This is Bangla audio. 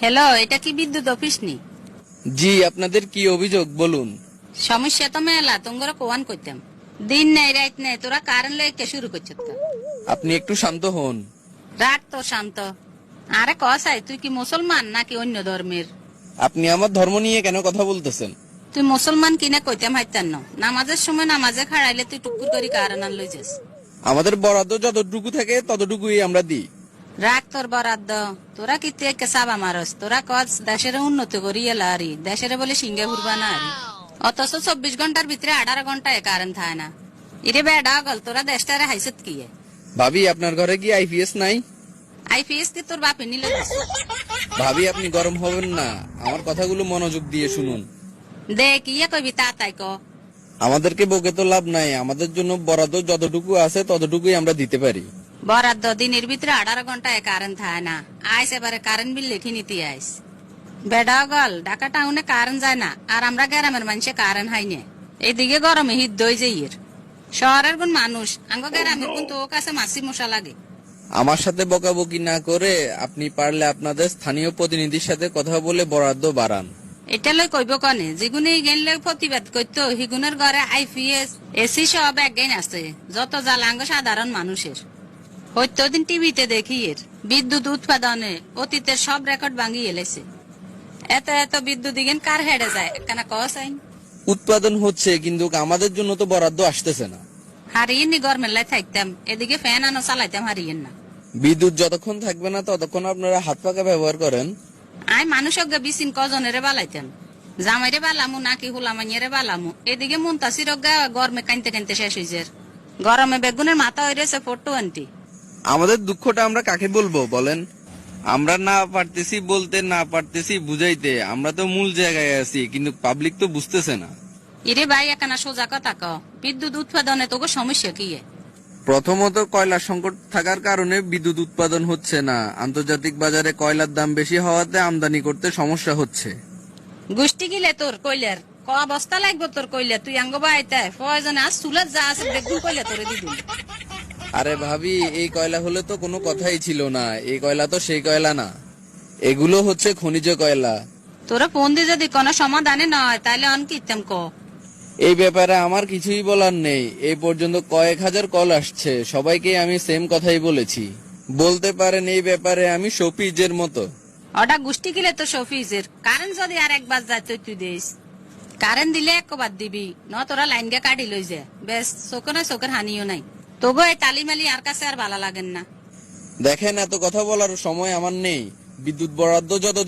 হ্যালো, এটা কি বিদ্যুৎ অফিস নি? জি, আপনাদের কি অভিযোগ বলুন। সমস্যা তো মেলা তোমরা কোয়ান করতাম। দিন নাই রাত নাই তোরা কারেন্ট লেগে শুরু করছ। আপনি একটু শান্ত হন। রাখ তো শান্ত। আরে কসাই, তুই কি মুসলমান নাকি অন্য ধর্মের? আপনি আমার ধর্ম নিয়ে কেন কথা বলতেছেন? তুই মুসলমান কিনা কইতাম হাইতান না। নামাজের সময় নামাজে খাড়াইলে তুই টুকুর করি কারেন্ট আন লই যাস। আমাদের বরাদ্দ যতটুকু থাকে ততটুকুই আমরা দিই। রাখ তোর বরাদ্দ। তোরা কি তুই সাবা মারস? তোরা কজ দেশের উন্নতি করি এলারি, দেশের বলে সিঙ্গে ঘুরবা না আরি। অথচ 24 ঘন্টার ভিতরে 18 ঘন্টায় কারেন্ট থাকে না। ইরে বেডা গল, তোরা দেশটারে হাইসত কি? ভাবি, আপনার ঘরে কি আইপিএস নাই? আইপিএস কি তোর বাপে নিলে? ভাবি, আপনি গরম হবেন না, আমার কথাগুলো মনোযোগ দিয়ে শুনুন। দেখ ইয়ে কবি তা তাই ক। আমাদেরকে বকে তো লাভ নাই, আমাদের জন্য বরাদ্দ যতটুকু আছে ততটুকুই আমরা দিতে পারি। বরাদ্দ দিনের ভিতরে 18 ঘন্টায় কারেন্ট থাকে না। আইস এবারে কারেন্ট বিল লিখে নিতে আইস। বেডা গল, ঢাকা টাউনে কারেন্ট যায় না, আর আমরা গ্রামের মানুষে কারেন্ট হাই না। এদিকে গরমে হিট দই যাইয়ের। শহরের কোন মানুষ আঙ্গ গ্রামের কোন তো কাছে মাসি মশা লাগে। আমার সাথে বকাবকি না করে আপনি পারলে আপনাদের স্থানীয় প্রতিনিধির সাথে কথা বলে বরাদ্দ বাড়ান। এটা লই কইব কনে, যেগুনে গেলে প্রতিবাদ করতো হিগুনের ঘরে আইপিএস এসি সব একগাইন আছে। যত জ্বালাঙ্গ সাধারণ মানুষের হয়তো দিন টিভিতে দেখি এর বিদ্যুৎ উৎপাদনে অতীতের সব রেকর্ড ভাঙি এলেছে। এত এত বিদ্যুৎ দিগেন কার হেডে যায় একখানা কস আইন। উৎপাদন হচ্ছে, কিন্তু আমাদের জন্য তো বরাদ্দ আসতেছে না। হারিয়েন নি গরমের লাই থাকতাম, এদিকে ফ্যান আনো চালাইতাম হারিয়েন না। বিদ্যুৎ যতক্ষণ থাকবে না ততক্ষণ আপনারা হাত পাকা ব্যবহার করেন। আই মানুষ বিচিন কজনেরে বালাইতাম। জামাইরে বালামু নাকি হুলামাইয়েরে বালামু, এদিকে মুন্তাসির গরমে কানতে কানতে শেষ হয়েছে। গরমে বেগুনের মাথা হইরেছে 420। আমাদের দুঃখটা আমরা কাকে বলবো বলেন? আমরা না পারতেছি বলতে, না পারতেছি বুঝাইতে। আমরা তো মূল জায়গায় আছি, কিন্তু পাবলিক তো বুঝতেছে না। ইরে ভাই একখানা সোজা কথা ক, বিদ্যুৎ উৎপাদনে তোকে সমস্যা কি? প্রথমত কয়লা সংকট থাকার কারণে বিদ্যুৎ উৎপাদন হচ্ছে না। আন্তর্জাতিক বাজারে কয়লার দাম বেশি হওয়াতে আমদানি করতে সমস্যা হচ্ছে। গোষ্ঠী গিলে তোর কইলার ক অবস্থা লাগবো তোর কইলে, তুই আঙ্গ বাইতে প্রয়োজনে আজ চুলার যা আছে বেগুন কইলে তোরে দিবি। আরে ভাবি, এই কয়লা হলে তো কোনো কথাই ছিল না। এই কয়লা তো সেই কয়লা না, এগুলো হচ্ছে খনিজ কয়লা। তোরা ফোন দিয়ে যদি কোনো সমাধানে নয় তাহলে অন কিতাম ক। এই ব্যাপারে আমার কিছুই বলার নেই। এই পর্যন্ত কয়েক হাজার কল আসছে, সবাইকে আমি সেম কথাই বলেছি। বলতে পারেন এই ব্যাপারে আমি শফিজের মতো। ওটা গোষ্ঠী গিলে তো শফিজের কারেন্ট যদি আর একবার যায় তুই দিস। কারেন্ট দিলে একবার দিবি, ন তোরা লাইন গে কাটি লই যা বেশ। চোখের হানিও নাই। তবু এই তালিমালি আর কাছে আর ভালো লাগেন না। দেখেন, এত কথা বলার সময় আমার নেই। বিদ্যুৎ বরাদ্দ যত